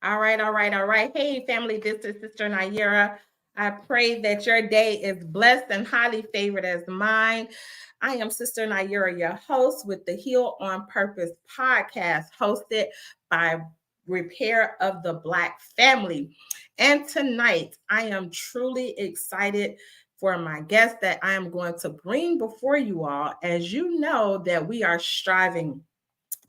All right, all right, all right. Hey, family, this is Sister Nayera. I pray that your day is blessed and highly favored as mine. I am Sister Nayera, your host with the Heal on Purpose podcast, hosted by Repair of the Black Family. And tonight, I am truly excited for my guest that I am going to bring before you all. As you know, that we are striving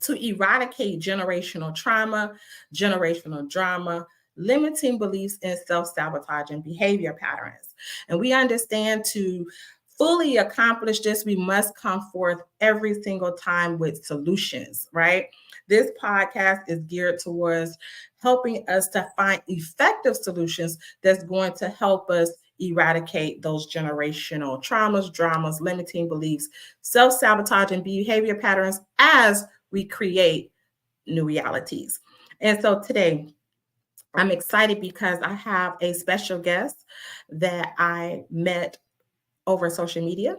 to eradicate generational trauma, generational drama, limiting beliefs, and self sabotaging behavior patterns. And we understand to fully accomplish this, we must come forth every single time with solutions, right? This podcast is geared towards helping us to find effective solutions that's going to help us eradicate those generational traumas, dramas, limiting beliefs, self sabotaging behavior patterns as we create new realities. And so today, I'm excited because I have a special guest that I met over social media.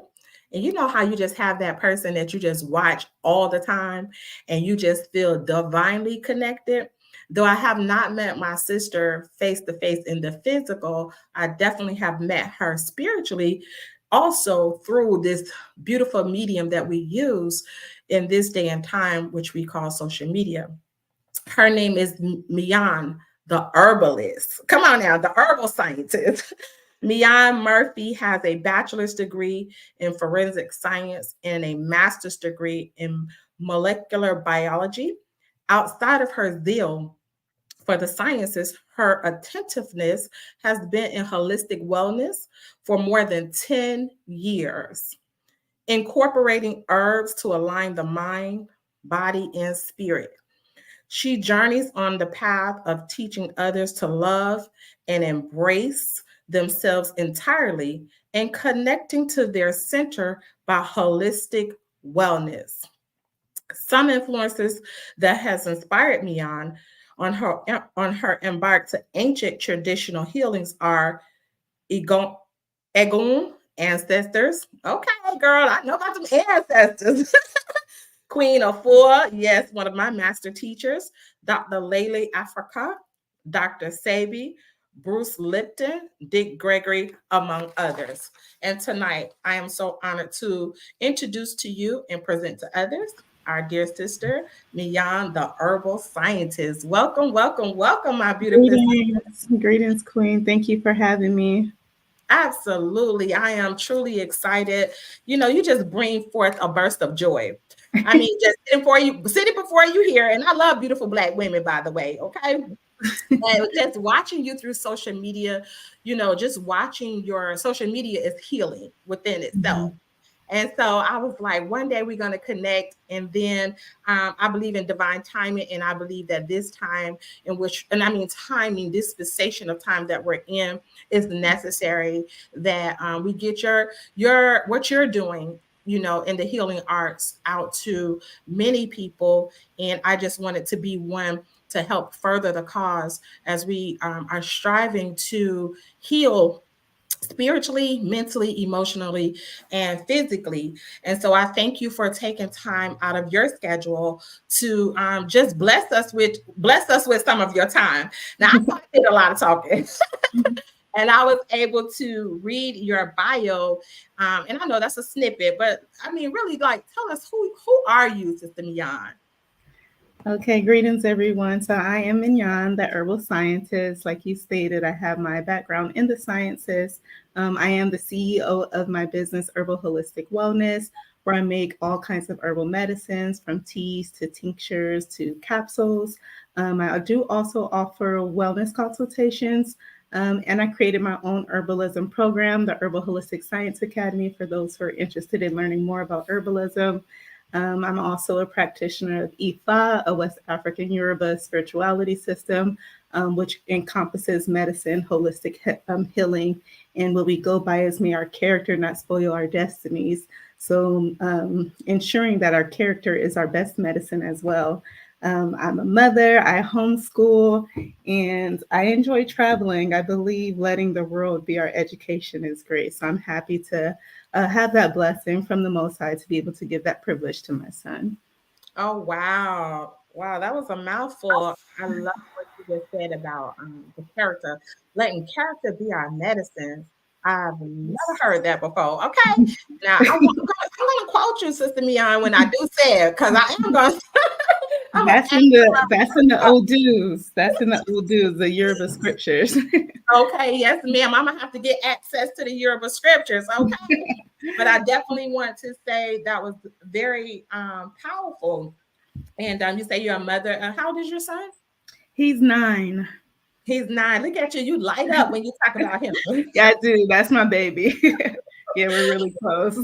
And you know how you just have that person that you just watch all the time and you just feel divinely connected. Though I have not met my sister face to face in the physical, I definitely have met her spiritually also through this beautiful medium that we use in this day and time, which we call social media. Her name is Miyan the Herbalist. Come on now, the herbal scientist. Miyan Murphy has a bachelor's degree in forensic science and a master's degree in molecular biology. Outside of her zeal for the sciences, her attentiveness has been in holistic wellness for more than 10 years, incorporating herbs to align the mind, body, and spirit. She journeys on the path of teaching others to love and embrace themselves entirely and connecting to their center by holistic wellness. Some influences that has inspired me on her embark to ancient traditional healings are Egon, Egun ancestors. Okay, girl, I know about them ancestors. Queen of Four, yes, one of my master teachers, Dr. Lele Africa, Dr. Sabi, Bruce Lipton, Dick Gregory, among others. And tonight, I am so honored to introduce to you and present to others our dear sister, Miyan the Herbal Scientist. Welcome, welcome, welcome, my beautiful sister. Greetings, Queen. Thank you for having me. Absolutely. I am truly excited. You know, you just bring forth a burst of joy. I mean, just sitting before you here, and I love beautiful Black women, by the way. Okay. And just watching you through social media, just watching your social media is healing within itself. Mhm. And so I was like, one day we're going to connect. And then I believe in divine timing. And I believe that this time and I mean, timing, this dispensation of time that we're in is necessary that we get what you're doing, in the healing arts out to many people. And I just wanted to be one to help further the cause as we are striving to heal spiritually, mentally, emotionally, and physically. And so I thank you for taking time out of your schedule to just bless us with some of your time. Now I did a lot of talking. And I was able to read your bio, and I know that's a snippet, but I mean, really, like, tell us who are you, Sister Miyan? Okay, greetings, everyone. So, I am Miyan, the herbal scientist. Like you stated, I have my background in the sciences. I am the CEO of my business, Herbal Holistic Wellness, where I make all kinds of herbal medicines from teas to tinctures to capsules. I do also offer wellness consultations. And I created my own herbalism program, the Herbal Holistic Science Academy, for those who are interested in learning more about herbalism. I'm also a practitioner of Ifa, a West African Yoruba spirituality system, which encompasses medicine, holistic healing, and what we go by is may our character not spoil our destinies. So, ensuring that our character is our best medicine as well. I'm a mother, I homeschool, and I enjoy traveling. I believe letting the world be our education is great. So I'm happy to have that blessing from the Most High to be able to give that privilege to my son. Oh, wow. Wow, that was a mouthful. I love what you just said about the character, letting character be our medicine. I've never heard that before. Okay, now I'm gonna quote you, Sister Miyan, when I do say it, because I am gonna I'm gonna That's ask in you the that's in the old dues. That's in the old dues, the Yoruba scriptures. okay, yes, ma'am. I'm gonna have to get access to the Yoruba scriptures. Okay, but I definitely want to say that was very powerful. And you say you're a mother. How old is your son? He's 9. He's 9. Look at you. You light up when you talk about him. Yeah, I do. That's my baby. Yeah, we're really close.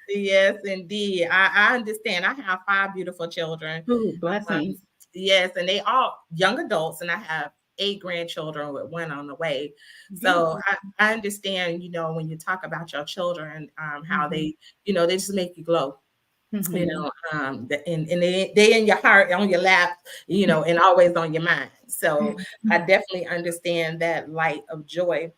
Yes, indeed. I understand. I have 5 beautiful children. Ooh, Um, blessings. yes, and they all young adults, and I have 8 grandchildren with one on the way. So Beautiful. I understand, when you talk about your children, how Mhm, they just make you glow. mhm. And they in your heart, on your lap, and always on your mind. So I definitely understand that light of joy.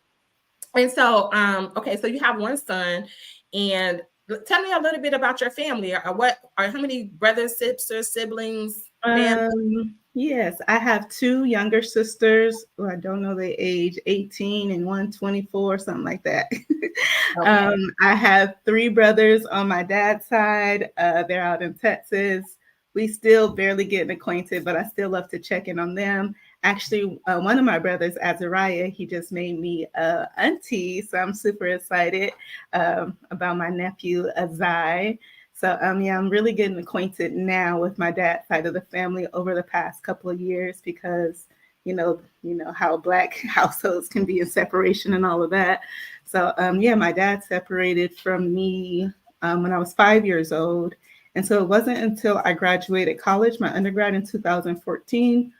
And so, okay, so you have one son, and tell me a little bit about your family. Or how many brothers, sisters, siblings, family? Yes, I have 2 younger sisters who I don't know their age, 18 and one 24, something like that. Okay. I have 3 brothers on my dad's side. They're out in Texas. We still barely getting acquainted, but I still love to check in on them. Actually, one of my brothers, Azariah, he just made me a auntie, so I'm super excited about my nephew, Azai. So yeah, I'm really getting acquainted now with my dad's side of the family over the past couple of years because you know how Black households can be in separation and all of that. So yeah, my dad separated from me when I was 5 years old, and so it wasn't until I graduated college, my undergrad in 2014.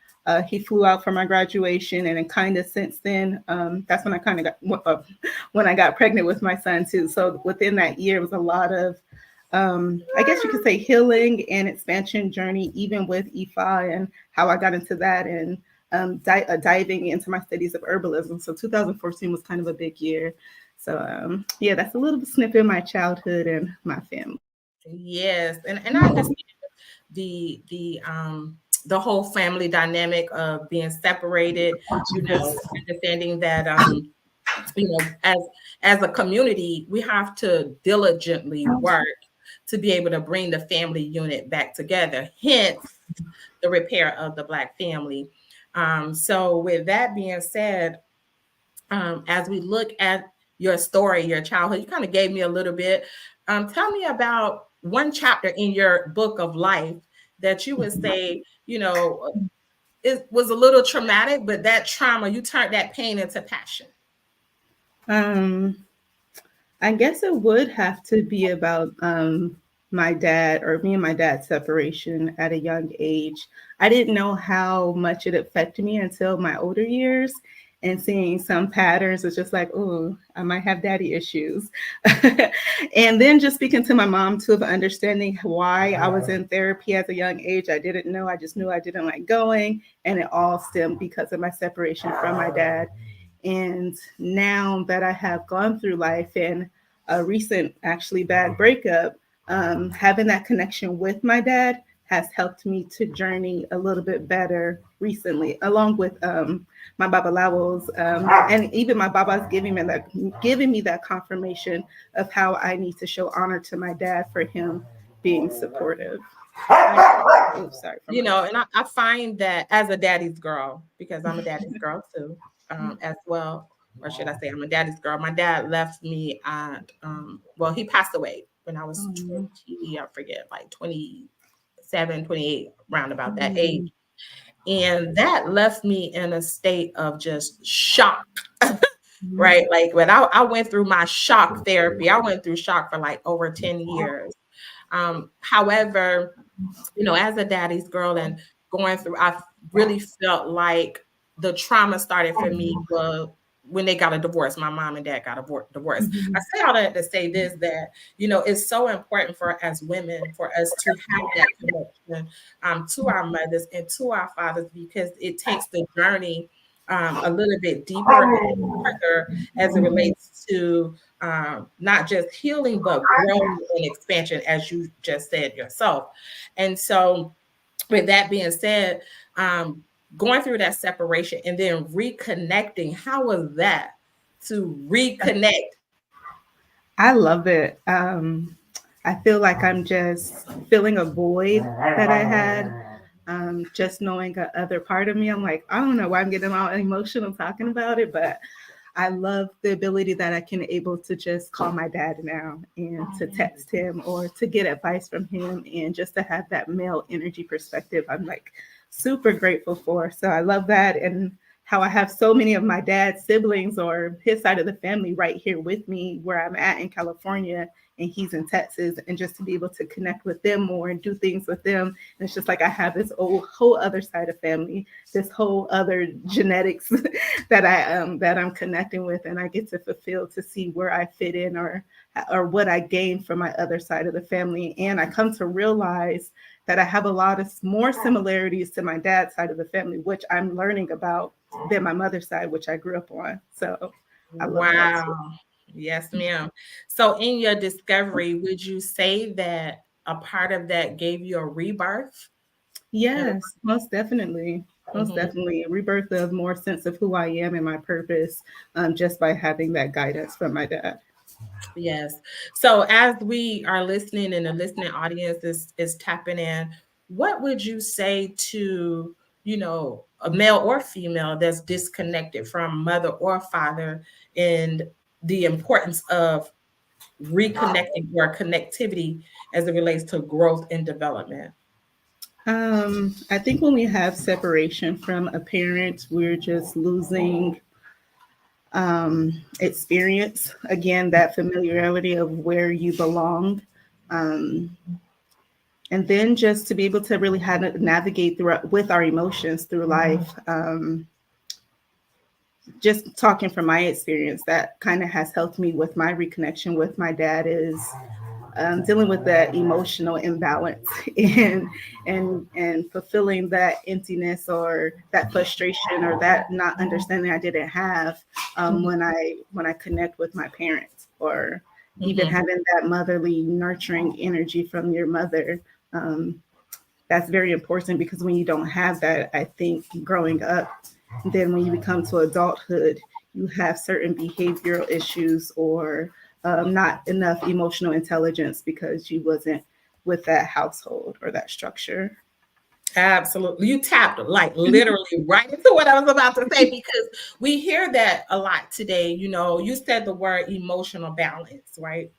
He flew out for my graduation, and then kind of since then, that's when I kind of got when I got pregnant with my son too. So within that year, was a lot of I guess you could say healing and expansion journey, even with IFA and how I got into that and diving into my studies of herbalism. So 2014 was kind of a big year. So yeah, that's a little snippet of my childhood and my family. Yes, and I understand the whole family dynamic of being separated. Yes. Understanding that as a community, we have to diligently work to be able to bring the family unit back together. Hence, the repair of the Black family. So, with that being said, as we look at your story, your childhood, you kind of gave me a little bit. Tell me about one chapter in your book of life that you would say, it was a little traumatic, but that trauma, you turned that pain into passion. Um, I guess it would have to be about my dad or me and my dad's separation at a young age. I didn't know how much it affected me until my older years. And seeing some patterns was just like, oh, I might have daddy issues. And then just speaking to my mom too, of understanding why I was in therapy at a young age. I didn't know. I just knew I didn't like going. And it all stemmed because of my separation from my dad. And now that I have gone through life and a recent, actually bad breakup, having that connection with my dad has helped me to journey a little bit better recently, along with my babalawos, and even my baba's giving me that confirmation of how I need to show honor to my dad for him being supportive. Oh, sorry for my. And I find that as a daddy's girl, because I'm a daddy's girl too, as well, or should I say I'm a daddy's girl. My dad left me at, well, he passed away when I was Oh, 20, I forget, like 27, 28, round about that age. mm, And that left me in a state of just shock, mm, right? Like when I went through my shock therapy, I went through shock for like over 10 years. However, as a daddy's girl and going through, I really felt like the trauma started for me when they got a divorce. My mom and dad got a divorce. I mhm, say all that to say this, that, it's so important for as women, for us to have that connection to our mothers and to our fathers, because it takes the journey a little bit deeper and further as it relates to not just healing, but growing and expansion, as you just said yourself. And so, with that being said, going through that separation and then reconnecting, how was that to reconnect? I love it. I feel like I'm just filling a void that I had. Just knowing a other part of me, I'm like, I don't know why I'm getting all emotional talking about it, but I love the ability that I can able to just call my dad now and to text him or to get advice from him and just to have that male energy perspective. I'm like super grateful for. So I love that and how I have so many of my dad's siblings or his side of the family right here with me where I'm at in California and he's in Texas, and just to be able to connect with them more and do things with them. And it's just like I have this whole other side of family, this whole other genetics that I'm connecting with, and I get to fulfill to see where I fit in or what I gain from my other side of the family. And I come to realize that I have a lot of more similarities to my dad's side of the family, which I'm learning about, than my mother's side, which I grew up on. So I love that too. Wow. Yes, ma'am. So in your discovery, would you say that a part of that gave you a rebirth? And Yes, most definitely. Most mhm. definitely. A rebirth of more sense of who I am and my purpose, just by having that guidance from my dad. Yes. So as we are listening and the listening audience is tapping in, what would you say to, a male or female that's disconnected from mother or father and the importance of reconnecting or connectivity as it relates to growth and development? I think when we have separation from a parent, we're just losing experience. Again, that familiarity of where you belong. Um, and then just to be able to really how to navigate through with our emotions through life. Just talking from my experience, that kind of has helped me with my reconnection with my dad is dealing with that emotional imbalance and fulfilling that emptiness or that frustration or that not understanding I didn't have when I connect with my parents or even Mhm. having that motherly nurturing energy from your mother. Um, that's very important because when you don't have that, I think growing up, then when you become to adulthood, you have certain behavioral issues or not enough emotional intelligence because you wasn't with that household or that structure. Absolutely. You tapped like literally right into what I was about to say because we hear that a lot today. You said the word emotional balance, right?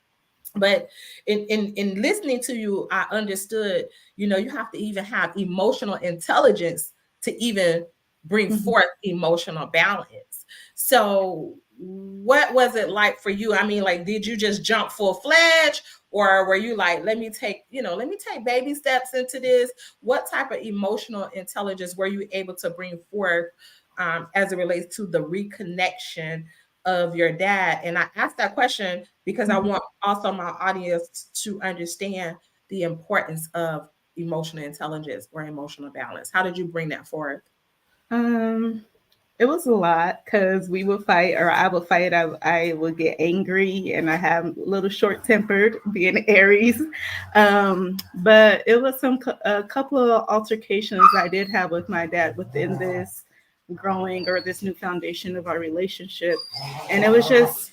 But in listening to you, I understood, you have to even have emotional intelligence to even bring Mhm. forth emotional balance. So what was it like for you? I mean, like, did you just jump full fledged, or were you like, let me take baby steps into this? What type of emotional intelligence were you able to bring forth as it relates to the reconnection of your dad? And I asked that question because I Mhm. want also my audience to understand the importance of emotional intelligence or emotional balance. How did you bring that forth? Um, it was a lot because we would fight, or I would fight. I would get angry, and I have a little short tempered, being Aries. But it was a couple of altercations I did have with my dad within this growing or this new foundation of our relationship, and it was just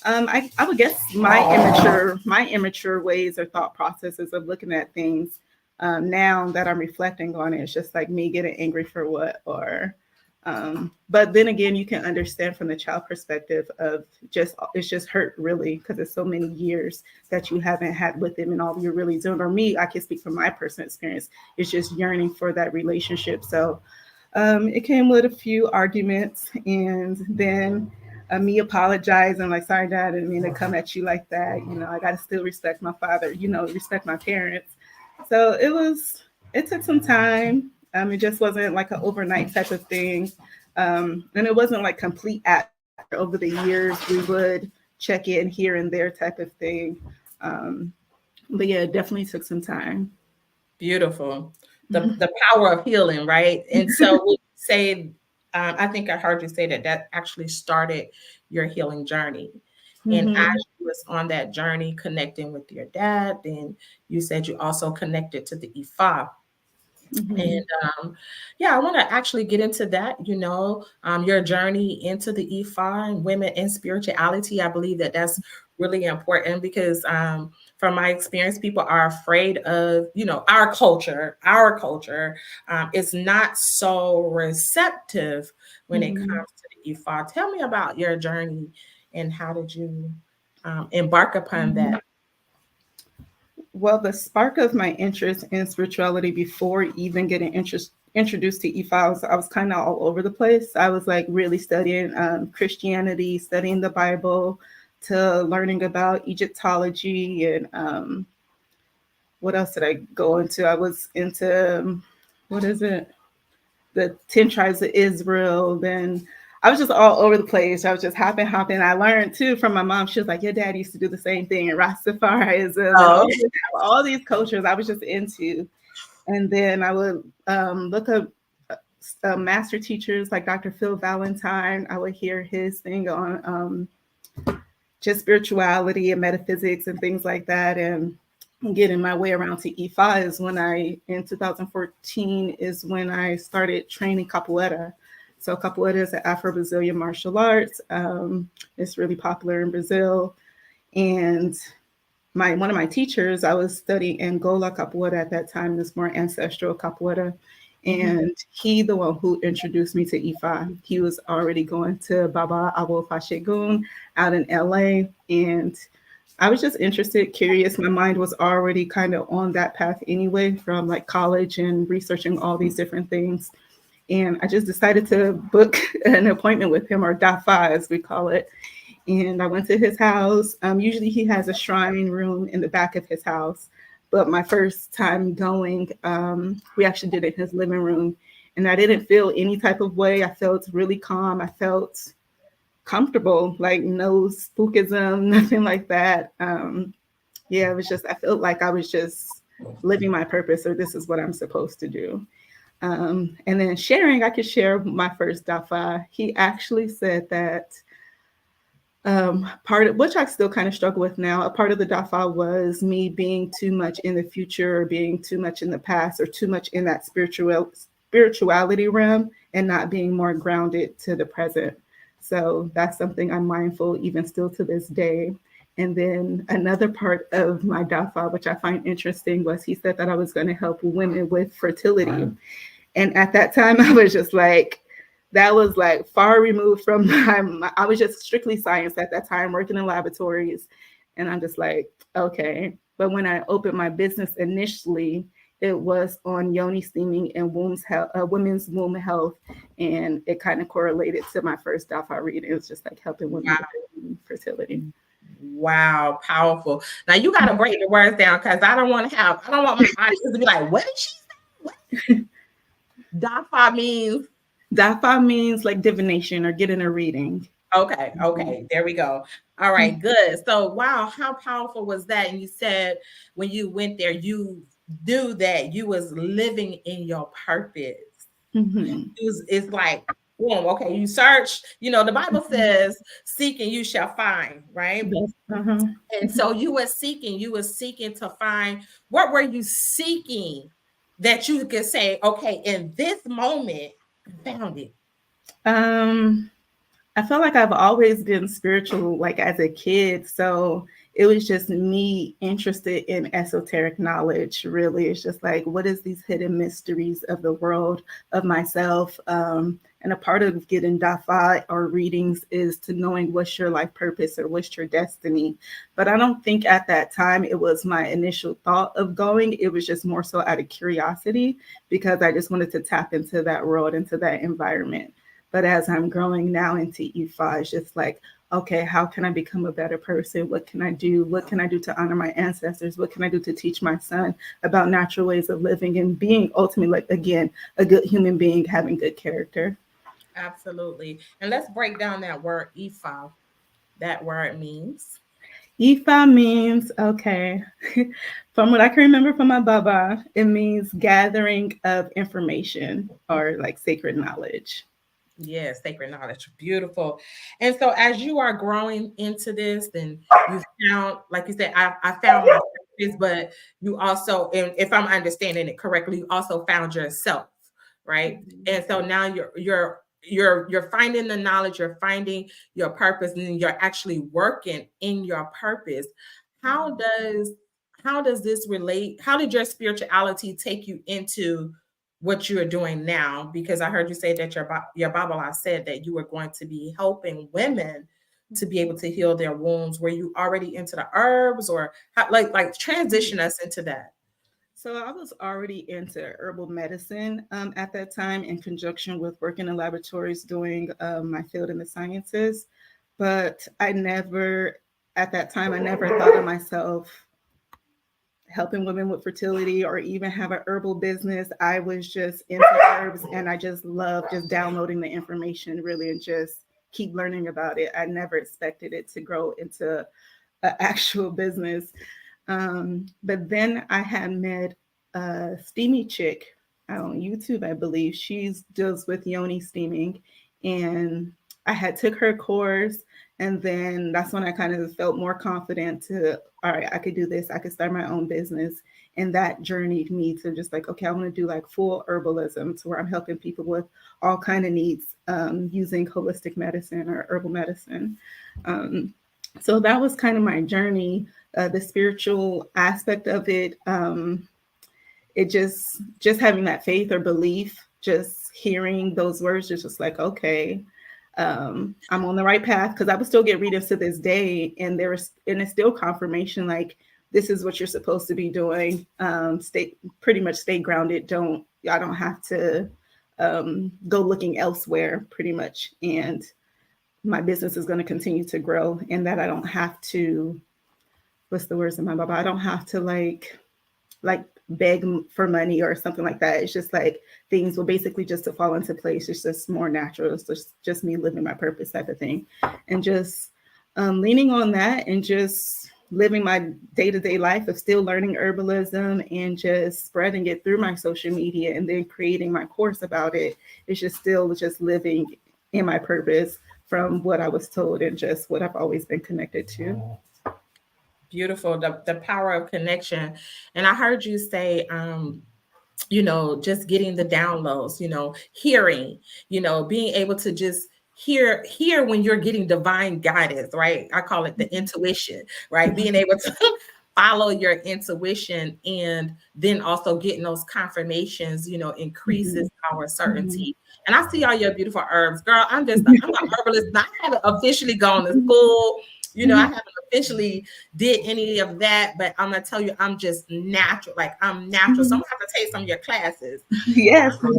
I would guess my immature ways or thought processes of looking at things now that I'm reflecting on it. It's just like me getting angry for what or but then again, you can understand from the child perspective of just it's just hurt really because it's so many years that you haven't had with them and all you're really doing. Or me, I can speak from my personal experience. It's just yearning for that relationship. So it came with a few arguments, and then me apologizing, like, sorry, dad, I didn't mean to come at you like that. I got to still respect my father, respect my parents. So it took some time. It just wasn't like an overnight type of thing. And it wasn't like complete after over the years. We would check in here and there type of thing. Um, but yeah, it definitely took some time. Beautiful. The power of healing, right? And so we say, I think I heard you say that actually started your healing journey. And as Hmm. you was on that journey connecting with your dad, then you said you also connected to the Ifa. Mhm. And yeah, I want to actually get into that, your journey into the Ifa and women in spirituality. I believe that that's really important because from my experience, people are afraid of, our culture. Our culture is not so receptive when it Mhm. comes to the Ifa. Tell me about your journey and how did you embark upon that? Mhm. Well, the spark of my interest in spirituality before even getting introduced to e-files, I was kind of all over the place. I was like really studying Christianity, studying the Bible, to learning about Egyptology and what else did I go into? I was into what is it? The 10 tribes of Israel. Then I was just all over the place. I was just hopping. I learned too from my mom. She was like, "Your dad used to do the same thing in Rastafarianism and Oh, all these cultures." I was just into, and then I would look up master teachers like Dr. Phil Valentine. I would hear his thing on just spirituality and metaphysics and things like that, and getting my way around to E5 is when in 2014 is when I started training capoeira. So capoeira is an Afro-Brazilian martial arts. It's really popular in Brazil. And my one of my teachers, I was studying Angola capoeira at that time, this more ancestral capoeira. mhm. And he, the one who introduced me to Ifa, he was already going to Baba Awo Fashegun out in LA. And I was just interested, curious. My mind was already kind of on that path anyway from like college and researching all these different things. And I just decided to book an appointment with him, or DAFA as we call it. And I went to his house. Usually he has a shrine room in the back of his house. But my first time going, we actually did it in his living room. And I didn't feel any type of way. I felt really calm. I felt comfortable, like no spookism, nothing like that. Yeah, it was just, I felt like I was just living my purpose, or this is what I'm supposed to do. And then sharing, I could share my first dafa. He actually said that part of which I still kind of struggle with now. A part of the dafa was me being too much in the future, or being too much in the past, or too much in that spirituality realm, and not being more grounded to the present. So that's something I'm mindful even still to this day. And then another part of my dafa, which I find interesting, was he said that I was going to help women with fertility. And at that time, I was just like, that was like far removed from I was just strictly science at that time, working in laboratories. And I'm just like, okay. But when I opened my business initially, it was on yoni steaming and women's womb health. And it kind of correlated to my first Dafa reading. It was just like helping women with fertility. Wow, powerful. Now you got to break the words down because I don't want my audience to be like, what did she say? What? Dafa means, Dafa means like divination or getting a reading. okay, okay, there we go. All right, good. So, wow, how powerful was that? And you said when you went there, you knew that you was living in your purpose. Mhm. It's like, boom, okay, you search, the Bible says, seek and you shall find, right? Yes. Uh-huh. And so you were seeking to find, what were you seeking that you could say, okay, in this moment, I found it. Um, I feel like I've always been spiritual, like as a kid. So it was just me interested in esoteric knowledge, really. It's just like, what is these hidden mysteries of the world, of myself? And a part of getting dafa or readings is to knowing what's your life purpose or what's your destiny. But I don't think at that time it was my initial thought of going. It was just more so out of curiosity, because I just wanted to tap into that world, into that environment. But as I'm growing now into E5, it's just like, okay, how can I become a better person? What can I do? What can I do to honor my ancestors? What can I do to teach my son about natural ways of living and being ultimately, like, again, a good human being, having good character? Absolutely. And let's break down that word Ifa. That word means, Ifa means, okay, from what I can remember from my baba, it means gathering of information or like sacred knowledge. yes, sacred knowledge. Beautiful. And so as you are growing into this, then you found, like you said, I found myself. but you also, and if I'm understanding it correctly, you also found yourself, right? And so now you're finding the knowledge, you're finding your purpose, and you're actually working in your purpose. How does how does this relate? How did your spirituality take you into what you are doing now? Because I heard you say that your Bible said that you were going to be helping women to be able to heal their wounds. Were you already into the herbs, or how, like transition us into that? So I was already into herbal medicine at that time in conjunction with working in laboratories doing my field in the sciences. But I never, at that time, I never thought of myself helping women with fertility or even have an herbal business. I was just into herbs and I just love just downloading the information really and just keep learning about it. I never expected it to grow into an actual business. But then I had met a steamy chick on YouTube, I believe. She deals with yoni steaming. And I had took her course. And then that's when I kind of felt more confident to, all right, I could do this. I could start my own business. And that journeyed me to just like, okay, I want to do like full herbalism to where I'm helping people with all kind of needs using holistic medicine or herbal medicine. So that was kind of my journey. The spiritual aspect of it, it just having that faith or belief, just hearing those words, just like, okay, I'm on the right path, because I would still get readings to this day, and it's still confirmation, like this is what you're supposed to be doing. Stay grounded. I don't have to go looking elsewhere, pretty much, and my business is going to continue to grow, and that I don't have to, what's the words in my Bible? I don't have to like beg for money or something like that. It's just like things will basically just to fall into place. It's just more natural. It's just me living my purpose type of thing, and just leaning on that and just living my day-to-day life of still learning herbalism and just spreading it through my social media and then creating my course about it. It's just still just living in my purpose from what I was told and just what I've always been connected to. Beautiful, the power of connection. And I heard you say, just getting the downloads, hearing, being able to just hear when you're getting divine guidance, right? I call it the intuition, right? Being able to follow your intuition, and then also getting those confirmations, increases our certainty. And I see all your beautiful herbs, girl. I'm an herbalist. I haven't officially gone to school. I haven't officially did any of that, but I'm gonna tell you, I'm just natural. Like I'm natural. So I'm gonna have to take some of your classes. Yes. I'm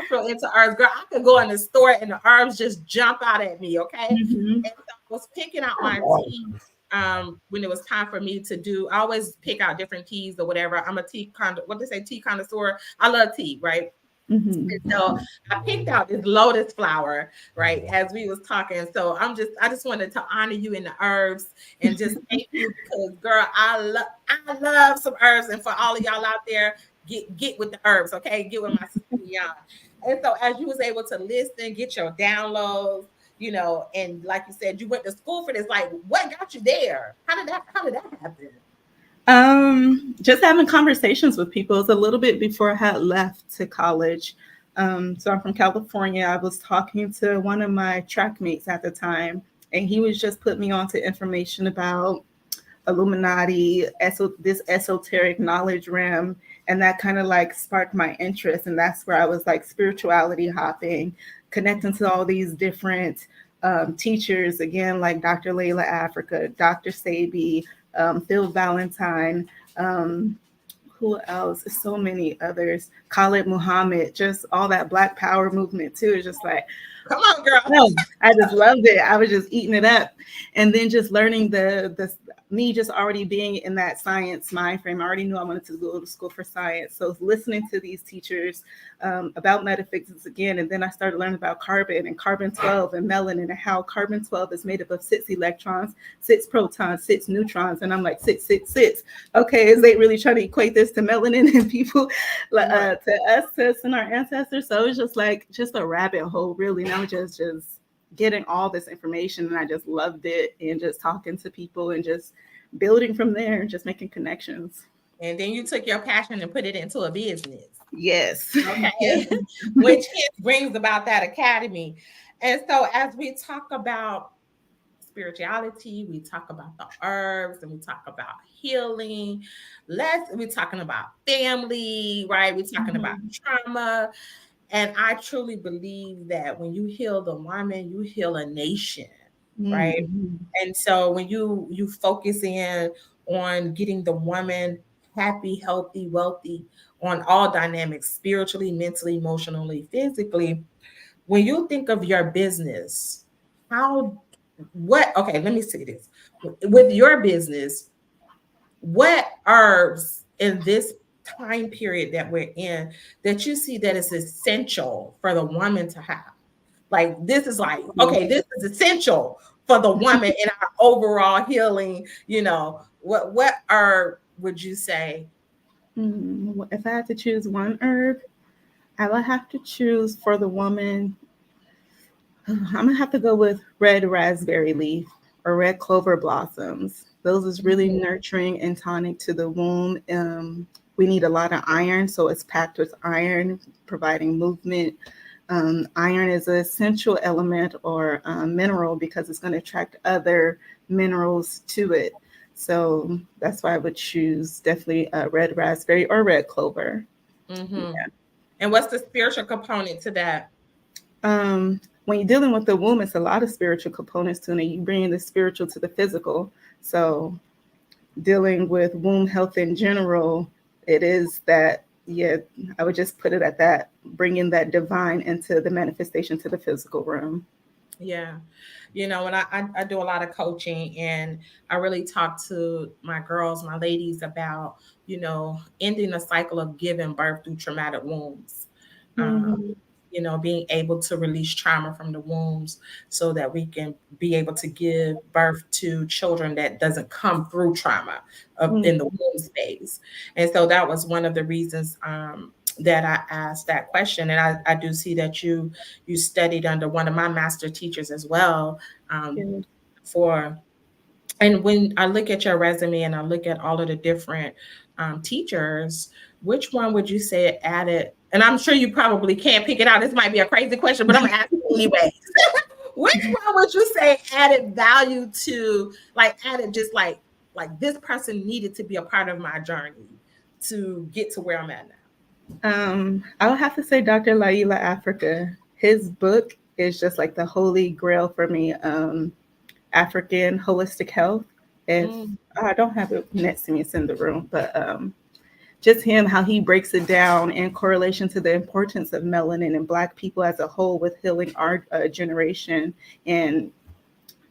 so into herbs, girl. I could go in the store and the herbs just jump out at me. Okay. And so I was picking out my tea. When it was time for me to do, I always pick out different teas or whatever. I'm a tea tea connoisseur. I love tea, right? And so I picked out this lotus flower, right, as we was talking. So I just wanted to honor you in the herbs and just thank you, because girl, I love some herbs. And for all of y'all out there, get with the herbs, okay? Get with my sister Miyan. And so as you was able to listen, get your downloads, and like you said, you went to school for this. Like, what got you there? How did that happen? Just having conversations with people. It's a little bit before I had left to college. So I'm from California. I was talking to one of my track mates at the time, and he was just putting me on to information about Illuminati, this esoteric knowledge realm, and that kind of like sparked my interest. And that's where I was like spirituality hopping, connecting to all these different teachers, again, like Dr. Layla Africa, Dr. Sabi, Phil Valentine, who else? So many others. Khalid Muhammad, just all that Black Power movement too. It's just like, come on, girl. I just loved it. I was just eating it up. And then just learning me just already being in that science mind frame. I already knew I wanted to go to school for science. So listening to these teachers about metaphysics again. And then I started learning about carbon and carbon-12 and melanin, and how carbon-12 is made up of 6 electrons, 6 protons, 6 neutrons. And I'm like, 666. Okay, is they really trying to equate this to melanin and people, to us and our ancestors? So it was just a rabbit hole, really. And I was just getting all this information, and I just loved it, and just talking to people and just building from there, just making connections. And then you took your passion and put it into a business. Yes. Yes. Okay. Which hence brings about that academy. And so as we talk about spirituality, we talk about the herbs, and we talk about healing. We're talking about family, right? We're talking about Mhm. trauma. And I truly believe that when you heal the woman, you heal a nation, right? Mhm. And so when you focus in on getting the woman happy, healthy, wealthy, on all dynamics, spiritually, mentally, emotionally, physically, when you think of your business, how what okay, let me say this. With your business, what herbs in this time period that we're in that you see that is essential for the woman to have? Like this is like, okay, this is essential for the woman in our overall healing, what herb would you say? If I had to choose one herb, I would have to choose for the woman. I'm gonna have to go with red raspberry leaf or red clover blossoms. Those is really Mhm. nurturing and tonic to the womb. We need a lot of iron, so it's packed with iron, providing movement. Iron is an essential element or mineral because it's going to attract other minerals to it. So that's why I would choose definitely red raspberry or red clover. Mhm. And what's the spiritual component to that? When you're dealing with the womb, it's a lot of spiritual components to it. You bring the spiritual to the physical. So dealing with womb health in general, it is that, yeah, I would just put it at that, bringing that divine into the manifestation to the physical realm. Yeah. When I do a lot of coaching, and I really talk to my girls, my ladies about, ending the cycle of giving birth through traumatic wombs. Um, Mhm. being able to release trauma from the wombs so that we can be able to give birth to children that doesn't come through trauma in the Mhm. womb space. And so that was one of the reasons that I asked that question. And I do see that you studied under one of my master teachers as well, Yeah. for and when I look at your resume and I look at all of the different teachers, which one would you say added? And I'm sure you probably can't pick it out. This might be a crazy question, but I'm gonna ask you anyway. Which one would you say added value to, like, added just like this person needed to be a part of my journey to get to where I'm at now? I would have to say Dr. Laila Africa. His book is just like the holy grail for me. African holistic health. If Mm, I don't have it next to me, it's in the room, but just him, how he breaks it down in correlation to the importance of melanin and Black people as a whole with healing our generation and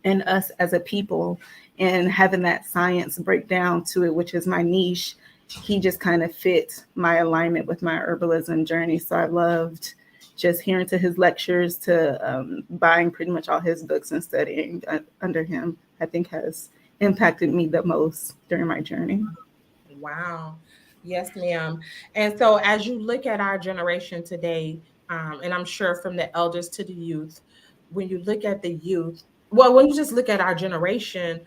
us as a people, and having that science breakdown to it, which is my niche. He just kind of fit my alignment with my herbalism journey. So I loved just hearing to his lectures, to buying pretty much all his books and studying under him. I think has impacted me the most during my journey. wow. Yes, ma'am. And so as you look at our generation today, and I'm sure from the elders to the youth, when you look at the youth, well, when you just look at our generation,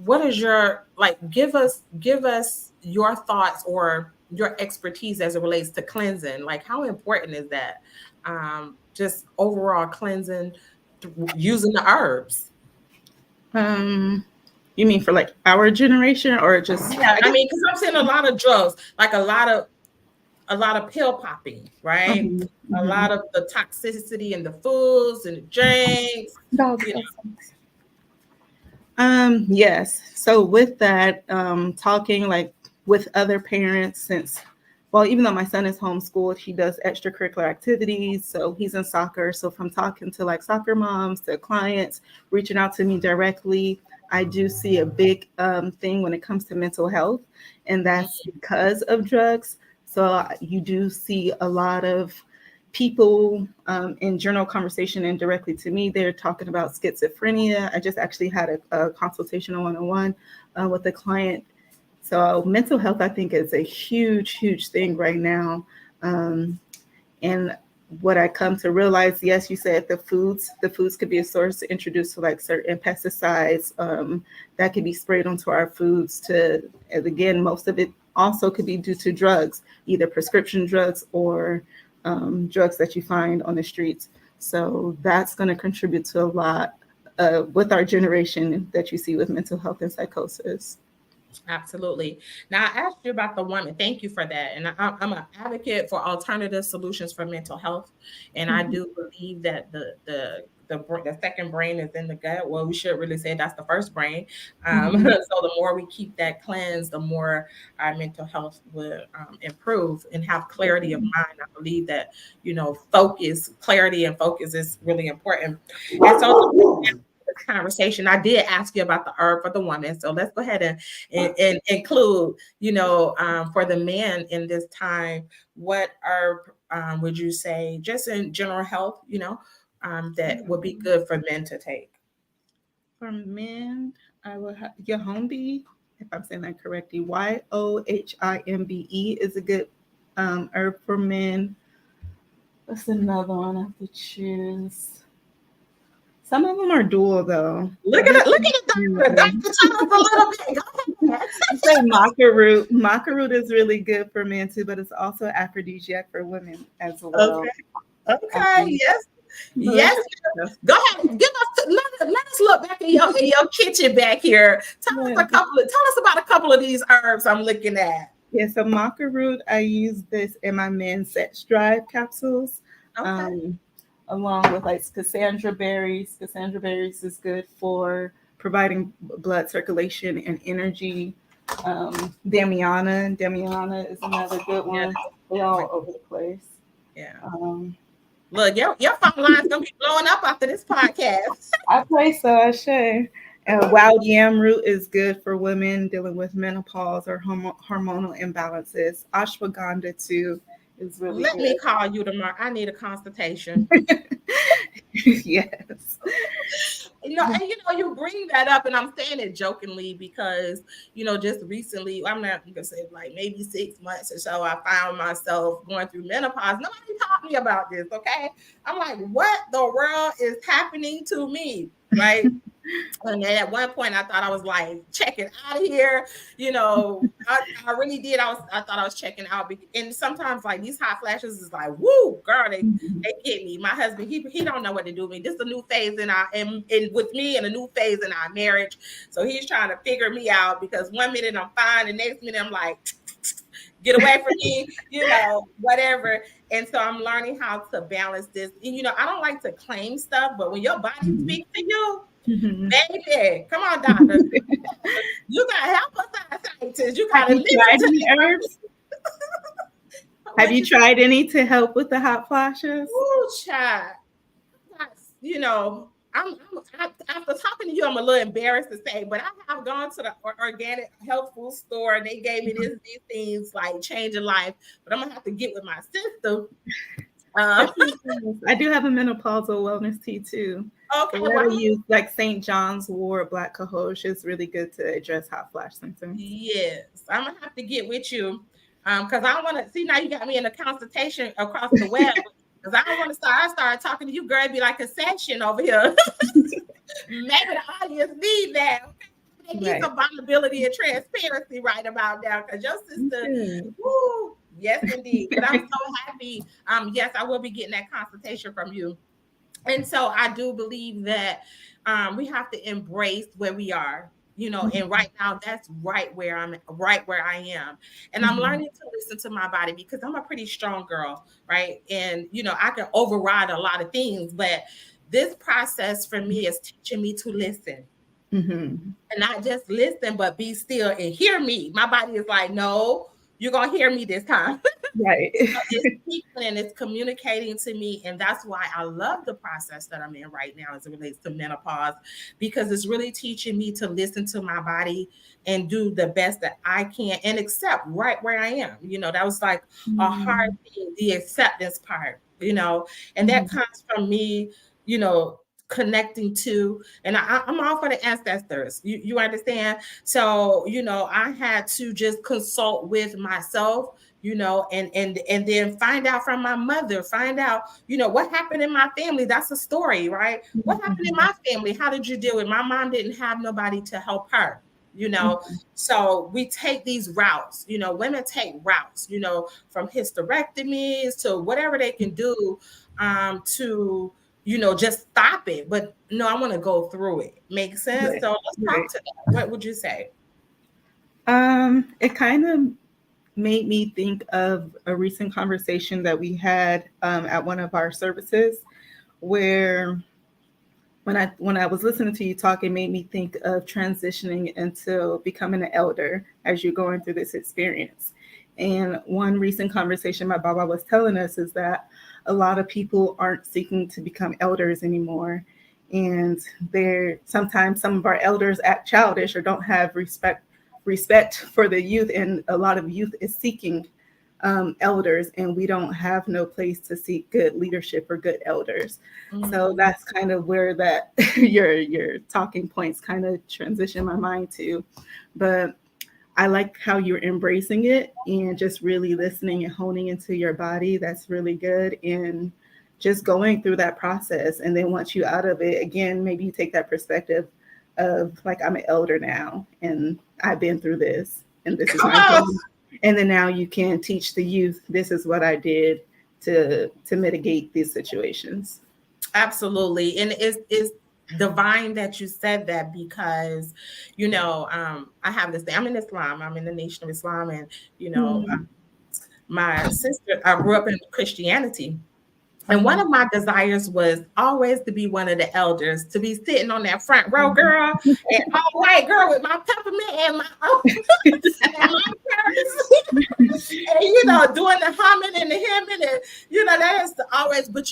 what is your, like, give us your thoughts or your expertise as it relates to cleansing. Like, how important is that? Just overall cleansing using the herbs. Um, you mean for like our generation or just, Yeah, I I guess? mean, because I'm seeing a lot of drugs, like a lot of pill popping, right? Mhm, A mhm. lot of the toxicity in the foods and the drinks, Dogs. you know. Yes. So with that, talking like with other parents, since, well, even though my son is homeschooled, he does extracurricular activities. So he's in soccer. So from talking to like soccer moms to clients, reaching out to me directly, I do see a big thing when it comes to mental health, and that's because of drugs. So you do see a lot of people in journal conversation and directly to me, they're talking about schizophrenia. I just actually had a consultation on one-on-one with a client. So mental health, I think, is a huge, huge thing right now. And what I come to realize, yes, you said the foods could be a source to introduce to like certain pesticides that could be sprayed onto our foods. And again, most of it also could be due to drugs, either prescription drugs or drugs that you find on the streets. So that's going to contribute to a lot with our generation that you see with mental health and psychosis. Absolutely. Now, I asked you about the woman. Thank you for that. And I'm an advocate for alternative solutions for mental health. And I Mhm. do believe that the second brain is in the gut. Well, we should really say that's the first brain. Mhm. So the more we keep that cleansed, the more our mental health will improve and have clarity of mind. I believe that, clarity and focus is really important. And so conversation, I did ask you about the herb for the woman. So let's go ahead and include, for the man in this time, what herb would you say, just in general health, that would be good for men to take? For men, I will have Yahombi, if I'm saying that correctly. Yohimbe is a good herb for men. What's another one I have to choose? Some of them are dual though. Look at it, doctor. Doctor, tell us a little bit. Go ahead. I say maca root. Maca root is really good for men too, but it's also aphrodisiac for women as well. Okay. Okay. Um, Yes. but Yes. that's, Go ahead. Let us look back in your kitchen back here. yeah. Tell us about a couple of these herbs I'm looking at. Yeah, so maca root, I use this in my men's sex drive capsules, Okay. um, along with like Cassandra berries. Cassandra berries is good for providing blood circulation and energy. Damiana is another good Yeah. one. They're all over the place. Yeah. Um, Look, your phone line's gonna be blowing up after this podcast. I play so I should. And wild yam root is good for women dealing with menopause or hormonal imbalances. Ashwagandha too is really Let me good. call you tomorrow. I need a consultation. Yes. You bring that up, and I'm saying it jokingly because, just recently, I'm not gonna say like maybe 6 months or so, I found myself going through menopause. Nobody taught me about this. Okay. I'm like, what the world is happening to me? Right. And then at one point, I thought I was like checking out of here. I really did. I thought I was checking out. And sometimes, like these hot flashes is like, woo, girl, they get me. My husband, he don't know what to do with me. This is a new phase in our and with me and a new phase in our marriage. So he's trying to figure me out because one minute I'm fine, the next minute I'm like, get away from me, whatever. And so I'm learning how to balance this. And I don't like to claim stuff, but when your body Mhm. speaks to you, Mhm. baby, come on, doctor. You gotta help us out, scientists. You Have gotta you listen tried to any herbs? Have what you you say. tried any to help with the hot flashes? Ooh, child. That's, after talking to you, I'm a little embarrassed to say, but I have gone to the organic health food store and they gave me these things like changing life. But I'm gonna have to get with my sister. Um, I do have a menopausal wellness tea too. So okay, what I well, use like St. John's Wort Black Cohosh is really good to address hot flash symptoms. yes, I'm gonna have to get with you. Because I want to see now you got me in a consultation across the web. Because I don't want to I started talking to you, girl, it'd be like a session over here. Maybe the audience need that. Okay? They need Right. some vulnerability and transparency right about now. Because your sister, Good. woo, yes, indeed. But I'm so happy. Yes, I will be getting that consultation from you. And so I do believe that we have to embrace where we are, and right now that's right where I am. And I'm Mhm. learning to listen to my body because I'm a pretty strong girl, right? And I can override a lot of things, but this process for me is teaching me to listen Mhm. and not just listen, but be still and hear me. My body is like, no, you're gonna hear me this time. Right. So it's speaking and it's communicating to me. And that's why I love the process that I'm in right now as it relates to menopause, because it's really teaching me to listen to my body and do the best that I can and accept right where I am. That was like a hard Mhm. thing, the acceptance part, and that Mhm. comes from me, you know, connecting to, and I'm all for the ancestors. You understand? So, I had to just consult with myself and then find out from my mother, find out, what happened in my family. That's a story, right? What happened in Mhm. my family? How did you deal with? My mom didn't have nobody to help her, you know. Mhm. So we take these routes, women take routes, from hysterectomies to whatever they can do to just stop it. But no, I want to go through it. Make sense? Right. So let's talk Right. to that. What would you say? It kind of made me think of a recent conversation that we had at one of our services, where when I was listening to you talk, it made me think of transitioning into becoming an elder as you're going through this experience. And one recent conversation my Baba was telling us is that a lot of people aren't seeking to become elders anymore. And they're sometimes some of our elders act childish or don't have respect for the youth, and a lot of youth is seeking elders, and we don't have no place to seek good leadership or good elders. So Mhm. that's kind of where that your talking points kind of transition my mind to. But I like how you're embracing it and just really listening and honing into your body. That's really good. And just going through that process. And then once you out of it, again, maybe you take that perspective of like, I'm an elder now and I've been through this and this is Come my on. journey. And then now you can teach the youth, this is what I did to mitigate these situations. Absolutely. And it's divine that you said that because, I have this thing. I'm in Islam. I'm in the Nation of Islam. And, Mhm. my sister, I grew up in Christianity. And one Mhm. of my desires was always to be one of the elders, to be sitting on that front row, girl, and all white girl with my peppermint and my and my purse. And doing the humming and the hemming, and that is always. But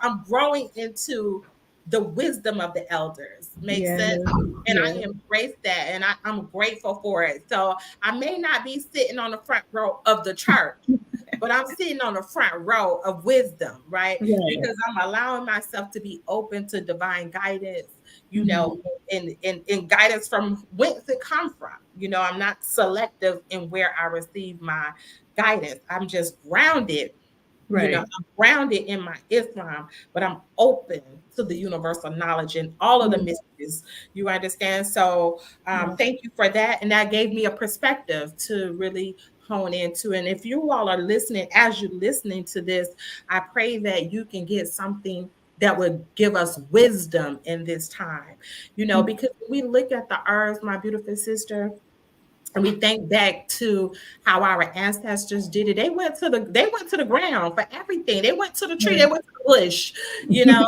I'm growing into the wisdom of the elders. Makes Yeah, sense, and I yeah, embrace that, and I'm grateful for it. So I may not be sitting on the front row of the church, but I'm sitting on the front row of wisdom, right? right. Because I'm allowing myself to be open to divine guidance, you know, Mhm. and guidance from whence it comes from. I'm not selective in where I receive my guidance. I'm just grounded, Right. I'm grounded in my Islam, but I'm open to the universal knowledge and all of the Mhm. mysteries. You understand? So Yeah. thank you for that. And that gave me a perspective to really hone into. And if you all are listening, as you're listening to this, I pray that you can get something that would give us wisdom in this time, because when we look at the earth, my beautiful sister, and we think back to how our ancestors did it. They went to the ground for everything. They went to the tree, they Right. went to the bush, you know.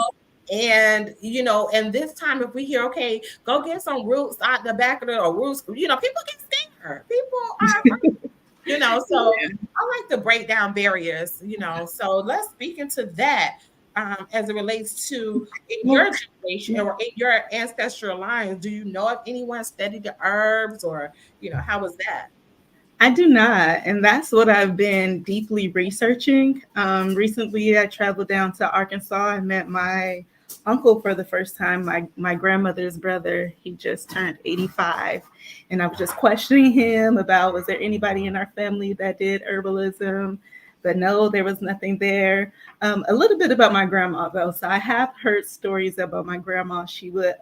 And this time if we hear, okay, go get some roots out the back of the or roots, people get scared. People are so I like to break down barriers, So let's speak into that as it relates to in Well, your generation or in your ancestral lines. Do you know if anyone studied the herbs or, how was that? I do not, and that's what I've been deeply researching. Recently, I traveled down to Arkansas. I met my uncle for the first time. My grandmother's brother. He just turned 85, and I was just questioning him about was there anybody in our family that did herbalism. But no, there was nothing there. A little bit about my grandma, though. So I have heard stories about my grandma. She would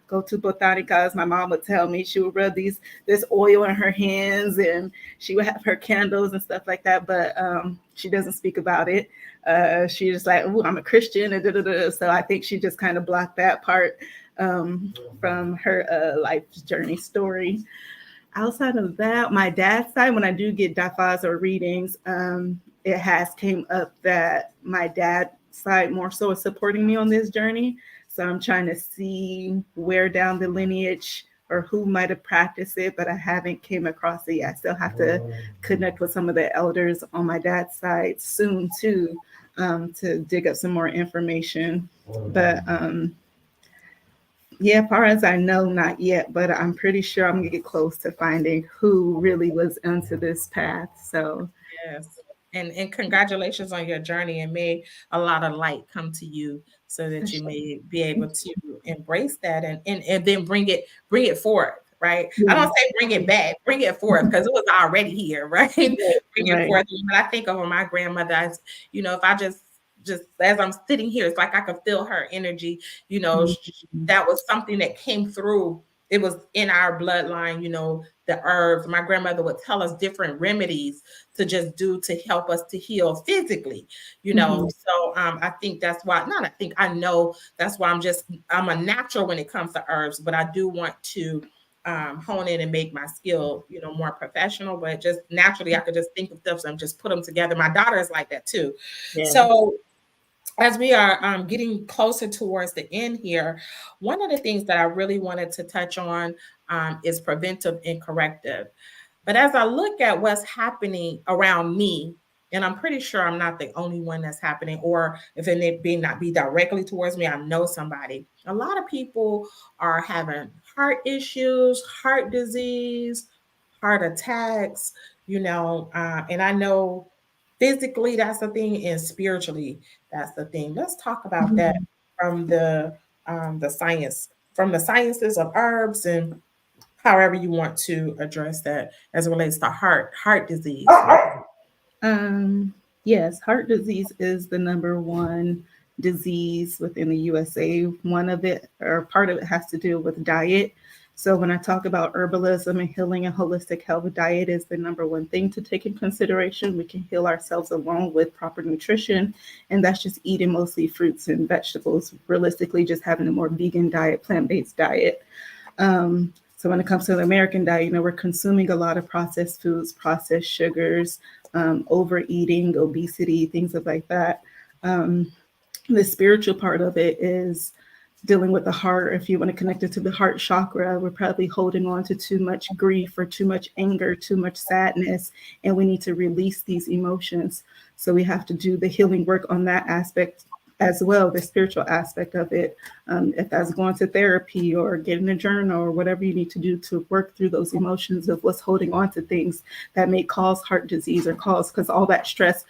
go to botanicas. My mom would tell me she would rub this oil in her hands, and she would have her candles and stuff like that. But she doesn't speak about it. She just like, oh, I'm a Christian, and da, da, da. So I think she just kind of blocked that part from her life journey story. Outside of that, my dad's side, when I do get dafas or readings, it has came up that my dad's side more so is supporting me on this journey. So I'm trying to see where down the lineage or who might have practiced it, but I haven't came across it yet. I still have to connect with some of the elders on my dad's side soon too, to dig up some more information. But yeah, far as I know, not yet, but I'm pretty sure I'm gonna get close to finding who really was into this path. So, Yes. And congratulations on your journey, and may a lot of light come to you so that you may be able to embrace that and then bring it forward. right? I don't Yeah. say bring it back, bring it forth, because it was already here, right? Bring it Right. forth. But I think of my grandmother as, if I just as I'm sitting here, it's like I could feel her energy. Mhm. That was something that came through. It was in our bloodline, the herbs. My grandmother would tell us different remedies to just do to help us to heal physically, Mhm. So I think that's why, not I think, I know that's why I'm a natural when it comes to herbs, but I do want to hone in and make my skill, more professional. But just naturally, I could just think of stuff and just put them together. My daughter is like that too. Yeah. So as we are getting closer towards the end here, one of the things that I really wanted to touch on is preventive and corrective. But as I look at what's happening around me, and I'm pretty sure I'm not the only one that's happening, or if it may not be directly towards me, I know somebody. A lot of people are having heart issues, heart disease, heart attacks, and I know physically that's the thing, and spiritually that's the thing. Let's talk about that Mhm. from the science, from the sciences of herbs, and however you want to address that as it relates to heart disease. Um, yes, heart disease is the number one disease within the USA. One of it, or part of it, has to do with diet. So when I talk about herbalism and healing and holistic health, diet is the number one thing to take in consideration. We can heal ourselves along with proper nutrition, and that's just eating mostly fruits and vegetables. Realistically, just having a more vegan diet, plant-based diet. So when it comes to the American diet, we're consuming a lot of processed foods, processed sugars, overeating, obesity, things like that. Um, the spiritual part of it is dealing with the heart. If you want to connect it to the heart chakra, we're probably holding on to too much grief or too much anger, too much sadness, and we need to release these emotions. So we have to do the healing work on that aspect as well, the spiritual aspect of it. If that's going to therapy or getting a journal or whatever you need to do to work through those emotions of what's holding on to things that may cause heart disease or because all that stress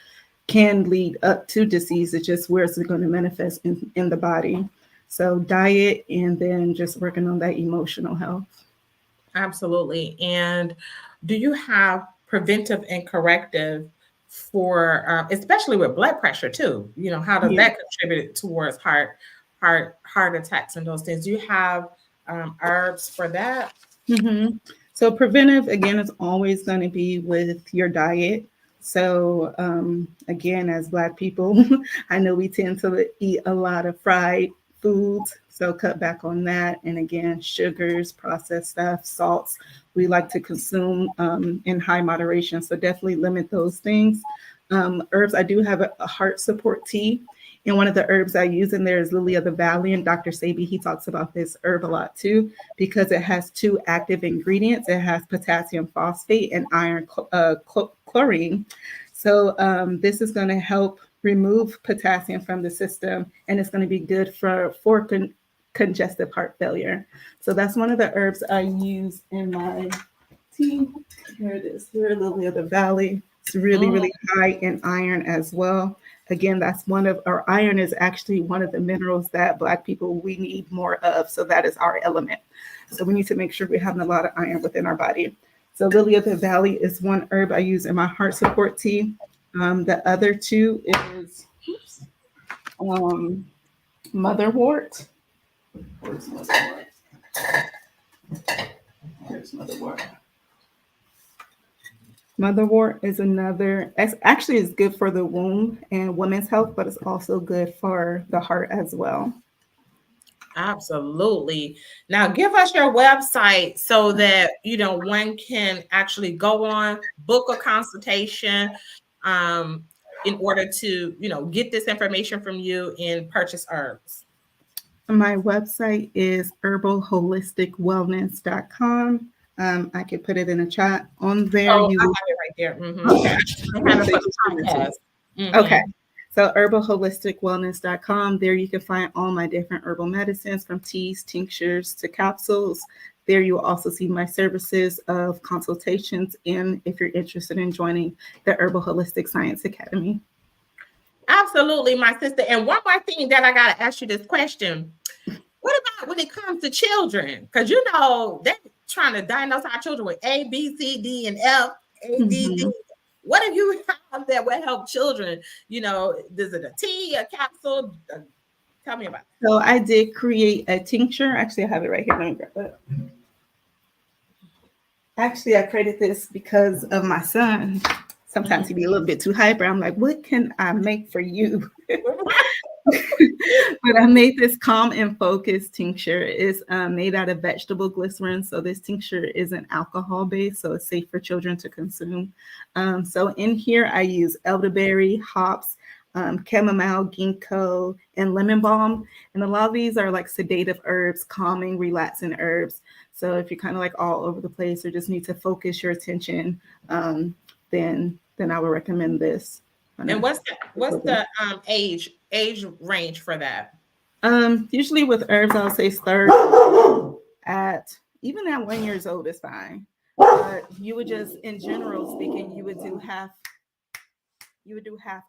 can lead up to disease. It's just where it's going to manifest in the body. So diet and then just working on that emotional health. Absolutely. And do you have preventive and corrective for, especially with blood pressure too? How does Yeah. that contribute towards heart attacks and those things? Do you have herbs for that? Mm-hmm. So preventive again is always going to be with your diet. So again, as Black people, I know we tend to eat a lot of fried foods. So cut back on that. And again, sugars, processed stuff, salts, we like to consume in high moderation. So definitely limit those things. Herbs, I do have a heart support tea. And one of the herbs I use in there is Lily of the Valley. And Dr. Sabi, he talks about this herb a lot too, because it has two active ingredients. It has potassium phosphate and iron chlorine. So this is going to help remove potassium from the system, and it's going to be good for congestive heart failure. So that's one of the herbs I use in my tea. Here it is. Here, Lily of the Valley. It's really, Mm, really high in iron as well. Again, that's one of our iron is actually one of the minerals that Black people we need more of. So that is our element. So we need to make sure we're having a lot of iron within our body. So Lily of the Valley is one herb I use in my heart support tea. The other two is um, motherwort. Where's motherwort? Here's motherwort. Motherwort is another, actually is good for the womb and women's health, but it's also good for the heart as well. absolutely. Now give us your website so that one can actually go on, book a consultation, um, in order to get this information from you and purchase herbs. My website is herbalholisticwellness.com. I can put it in a chat on there. Oh, You I will, have it right there. okay. I have it So for you the just send it to podcast. me. Okay. Mhm. So herbalholisticwellness.com. There you can find all my different herbal medicines from teas, tinctures to capsules. There you will also see my services of consultations and if you're interested in joining the Herbal Holistic Science Academy. Absolutely, my sister. And one more thing that I gotta ask you this question. What about when it comes to children? Because trying to diagnose our children with A, B, C, D, and F, A, D, Mhm. D. What do you have that will help children? Is it a tea, a capsule? Tell me about So I did create a tincture. Actually, I have it right here. Let me grab it. Actually, I created this because of my son. Sometimes that. he be a little bit too hyper. I'm like, what can I make for you? But I made this calm and focus tincture. It's made out of vegetable glycerin. So this tincture isn't alcohol based, so it's safe for children to consume. So in here, I use elderberry, hops, chamomile, ginkgo, and lemon balm. And a lot of these are like sedative herbs, calming, relaxing herbs. So if you're kind of like all over the place or just need to focus your attention, then I would recommend this. And what's the age range for that? Usually with herbs, I'll say start at even at 1 years old is fine. But you would just, in general speaking, you would do half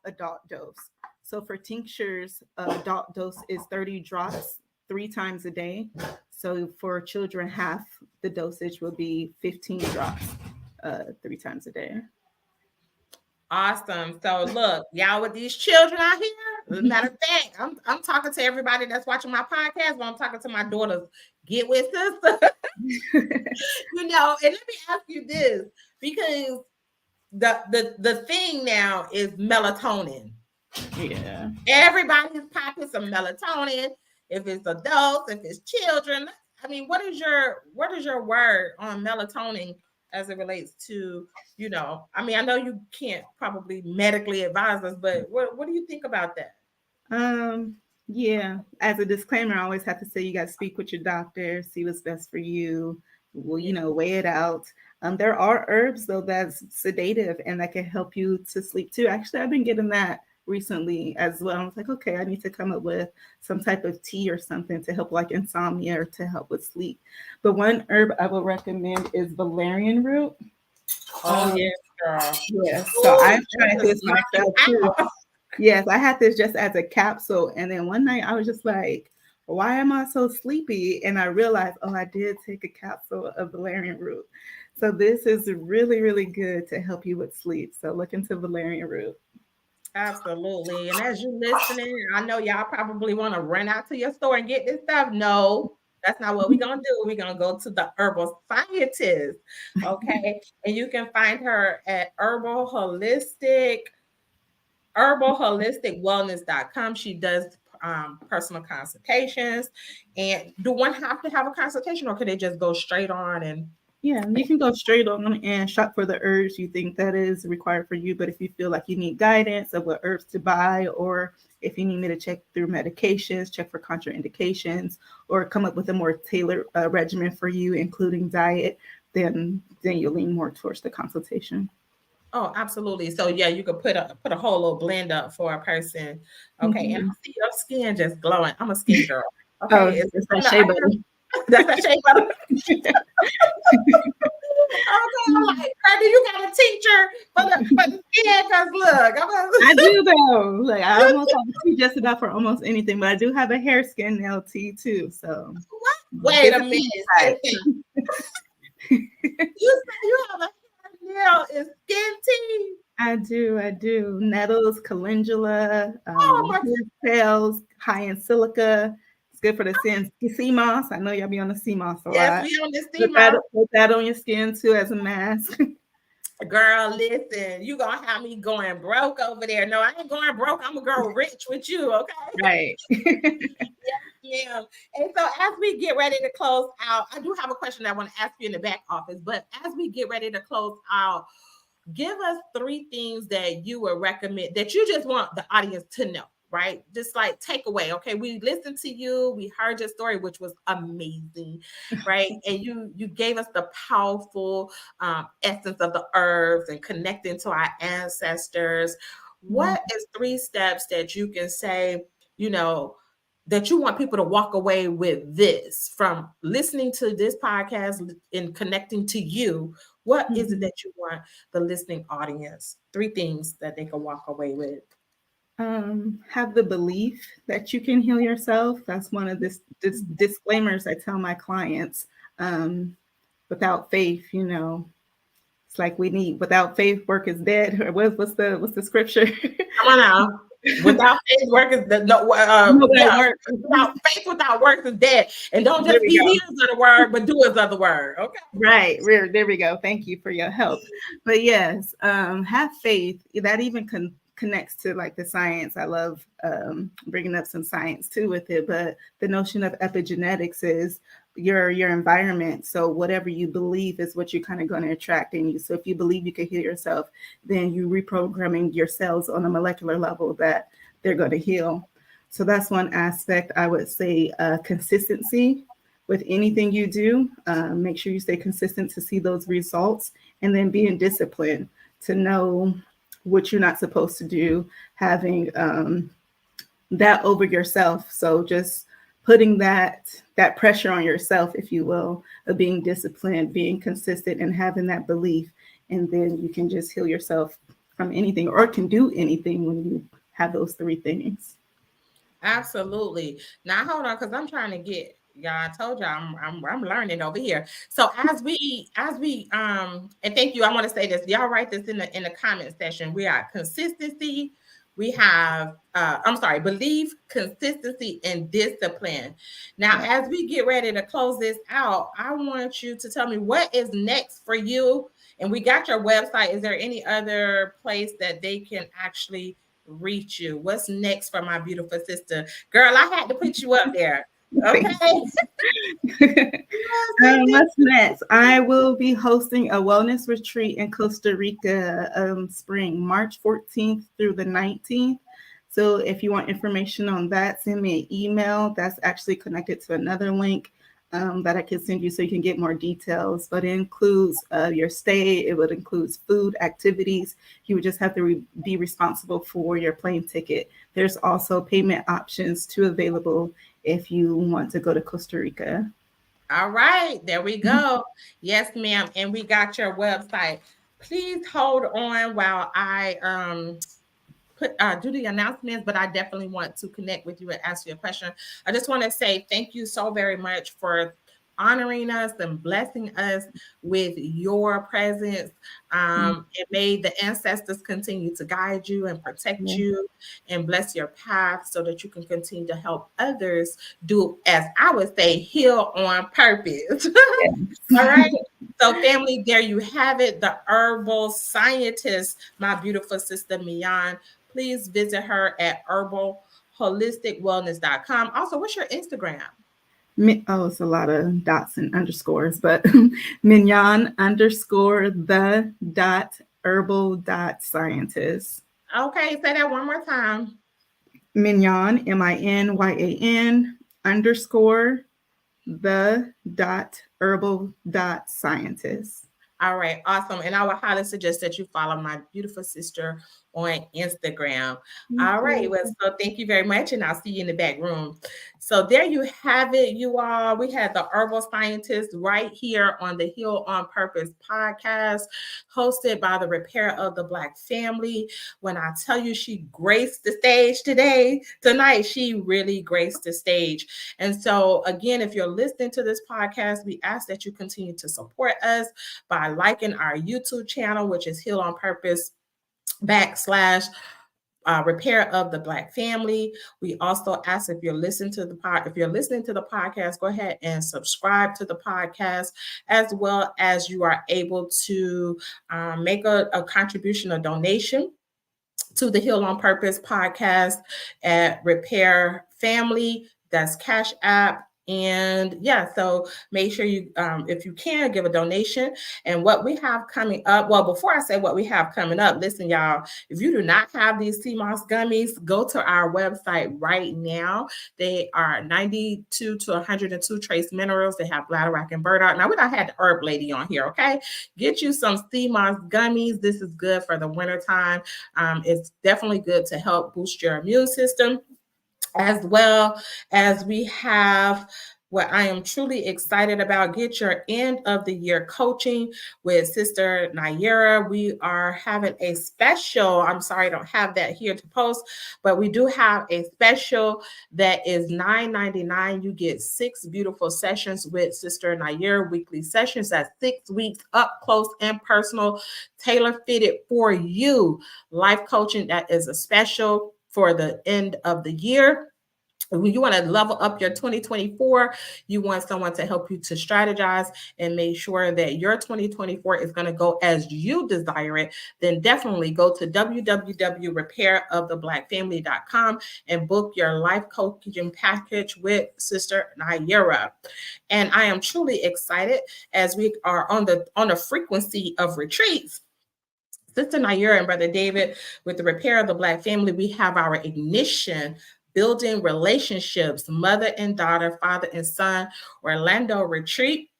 adult dose. So for tinctures, adult dose is 30 drops 3 times a day. So for children, half the dosage will be 15 drops 3 times a day. Awesome. So look, y'all with these children out here. As a matter of fact, I'm talking to everybody that's watching my podcast, but I'm talking to my daughters. Get with sister. And let me ask you this, because the thing now is melatonin. Yeah. Everybody's popping some melatonin. If it's adults, if it's children. I mean, what is your word on melatonin as it relates to, I mean, I know you can't probably medically advise us, but what do you think about that? Um, yeah. As a disclaimer, I always have to say you got to speak with your doctor, see what's best for you. Well, Yeah. weigh it out. There are herbs though that's sedative and that can help you to sleep too. Actually, I've been getting that recently as well. I was like, okay, I need to come up with some type of tea or something to help like insomnia or to help with sleep. But one herb I would recommend is valerian root. Oh Um, yes, girl. yes, so Ooh, I've tried that this just knock you myself too. out. Yes, I had this just as a capsule. And then one night I was just like, why am I so sleepy? And I realized, oh, I did take a capsule of valerian root. So this is really, really good to help you with sleep. So look into valerian root. Absolutely. And as you're listening, I know y'all probably want to run out to your store and get this stuff. No, that's not what we're going to do. We're going to go to the herbal scientist. Okay. And you can find her at herbalholisticwellness.com. She does personal consultations. And do one have to have a consultation, or could they just go straight on and Yeah, you can go straight on and shop for the herbs you think that is required for you. But if you feel like you need guidance of what herbs to buy, or if you need me to check through medications, check for contraindications, or come up with a more tailored regimen for you, including diet, then you'll lean more towards the consultation. Oh, absolutely. So yeah, you could put a whole little blend up for a person. Okay, and Mhm. I see your skin just glowing. I'm a skin girl. Oh, Okay, it's it's that on the shea herb. butter. That's a shea butter. Okay, I'm like, honey, you got a teacher for the skin? Cause look, I do though. Like I almost have a tea just about for almost anything, but I do have a hair skin nail tea too. So what? Wait it's a a tea minute. type. You say you have a hair nail and skin tea? I do. Nettles, calendula, Oh my! cells, high in silica. It's good for the skin. Sea moss. I know y'all be on the sea moss a Yes, lot. we on this Put steamer. that, put that on your skin too as a mask. Girl, listen, you gonna have me going broke over there. No, I ain't going broke. I'm gonna go rich with you, okay? Right. Yes, ma'am. And so as we get ready to close out, I do have a question I want to ask you in the back office, but as we get ready to close out, give us 3 things that you would recommend that you just want the audience to know, right? Just like take away. Okay, we listened to you, we heard your story, which was amazing, right? And you gave us the powerful essence of the herbs and connecting to our ancestors. What is 3 steps that you can say, you know, that you want people to walk away with this from listening to this podcast and connecting to you? What is it Mhm. that you want the listening audience? 3 things that they can walk away with. Have the belief that you can heal yourself. That's one of this disclaimers I tell my clients. without faith, it's like we need without faith, work is dead. Or what's the scripture? Come on now. Without faith, work is the no. No, that Yeah, work. without faith, without works is dead. And don't There just we be go. hearers of the word, but doers of the word. Okay. Right, there we go. Thank you for your help. But yes, have faith. That even connects to like the science. I love bringing up some science too with it. But the notion of epigenetics is your environment. So whatever you believe is what you're kind of going to attract in you. So if you believe you can heal yourself, then you reprogramming your cells on a molecular level that they're going to heal. So that's one aspect. I would say consistency with anything you do. Make sure you stay consistent to see those results, and then being disciplined to know what you're not supposed to do, having that over yourself. So just putting that pressure on yourself, if you will, of being disciplined, being consistent, and having that belief, and then you can just heal yourself from anything, or can do anything when you have those three things. Absolutely. Now hold on, because I'm trying to get y'all. I told y'all I'm learning over here. So as we and thank you. I want to say this. Y'all write this in the comment section. We are consistency. We have I'm sorry, belief, consistency, and discipline. Now, Yeah. as we get ready to close this out, I want you to tell me what is next for you. And we got your website. Is there any other place that they can actually reach you? What's next for my beautiful sister? Girl, I had to put you up there. Okay. Thank you. What's next? I will be hosting a wellness retreat in Costa Rica spring, March 14th through the 19th. So if you want information on that, send me an email. That's actually connected to another link that I can send you so you can get more details. But it includes your stay. It would include food, activities. You would just have to be responsible for your plane ticket. There's also payment options too available if you want to go to Costa Rica. All right, there we go. Yes, ma'am. And we got your website. Please hold on while I do the announcements, but I definitely want to connect with you and ask you a question. I just want to say thank you so very much for honoring us and blessing us with your presence. And may the ancestors continue to guide you and protect Yeah. you and bless your path so that you can continue to help others do, as I would say, heal on purpose. All right. So, family, there you have it. The herbal scientist, my beautiful sister Miyan. Please visit her at herbalholisticwellness.com. Also, what's your Instagram? Oh, it's a lot of dots and underscores, but Mignon underscore the dot herbal dot scientist. Okay, say that one more time. Mignon, Minyan underscore the dot herbal dot scientist. All right, awesome. And I would highly suggest that you follow my beautiful sister on Instagram. All right, well, so thank you very much, and I'll see you in the back room. So there you have it, you all. We had the herbal scientist right here on the Heal on Purpose podcast, hosted by the Repair of the Black Family. When I tell you she graced the stage tonight, she really graced the stage. And so, again, if you're listening to this podcast, we ask that you continue to support us by liking our YouTube channel, which is Heal on Purpose / Repair of the Black Family. We also ask if you're listening to the podcast, go ahead and subscribe to the podcast, as well as you are able to make a contribution, a donation to the Heal on Purpose podcast at Repair Family. That's Cash App. And yeah, so make sure you, if you can, give a donation. And what we have coming up, well, before I say what we have coming up, listen, y'all, if you do not have these sea moss gummies, go to our website right now. They are 92 to 102 trace minerals. They have bladderwrack and burdock. Now, we don't have the herb lady on here, okay? Get you some sea moss gummies. This is good for the wintertime. It's definitely good to help boost your immune system, as well as we have what I am truly excited about. Get your end of the year coaching with Sister Naira. We are having a special. I'm sorry, I don't have that here to post, but we do have a special that is $9.99. You get 6 beautiful sessions with Sister Naira, weekly sessions. That's 6 weeks up close and personal, tailor fitted for you. Life coaching that is a special for the end of the year. When you want to level up your 2024, you want someone to help you to strategize and make sure that your 2024 is going to go as you desire it, then definitely go to www.repairoftheblackfamily.com and book your life coaching package with Sister Naira. And I am truly excited as we are on the frequency of retreats. Sister Naira and Brother David, with the Repair of the Black Family, we have our Ignition Building Relationships, Mother and Daughter, Father and Son, Orlando Retreat,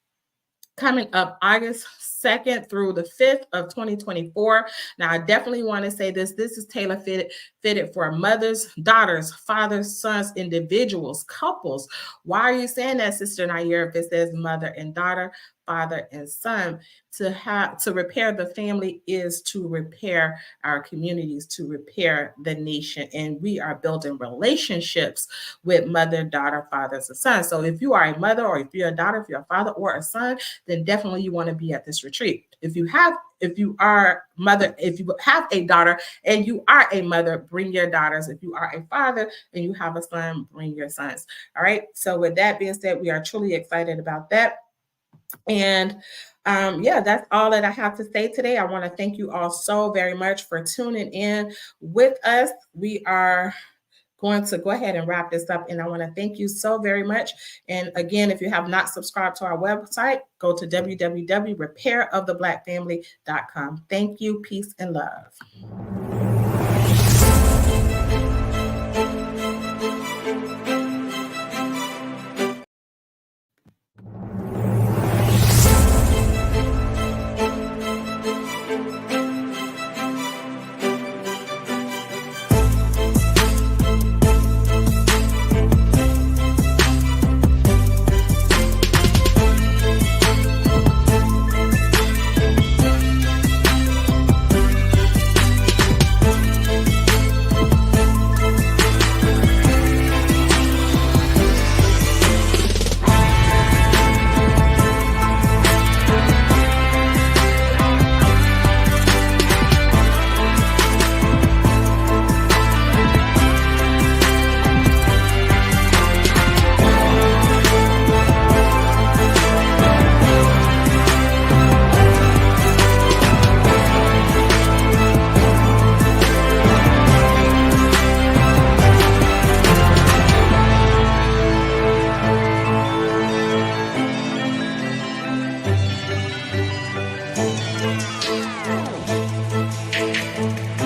coming up August 2nd through the 5th of 2024. Now, I definitely want to say this is tailor fitted for mothers, daughters, fathers, sons, individuals, couples. Why are you saying that, Sister Naira, if it says mother and daughter, father and son? To repair the family is to repair our communities, to repair the nation. And we are building relationships with mother, daughter, fathers, and sons. So if you are a mother, or if you're a daughter, if you're a father or a son, then definitely you want to be at this retreat. If you are mother, if you have a daughter and you are a mother, bring your daughters. If you are a father and you have a son, bring your sons. All right. So with that being said, we are truly excited about that. And that's all that I have to say today. I want to thank you all so very much for tuning in with us. We are going to go ahead and wrap this up, and I want to thank you so very much. And again, if you have not subscribed to our website, go to www.repairoftheblackfamily.com. Thank you, peace, and love.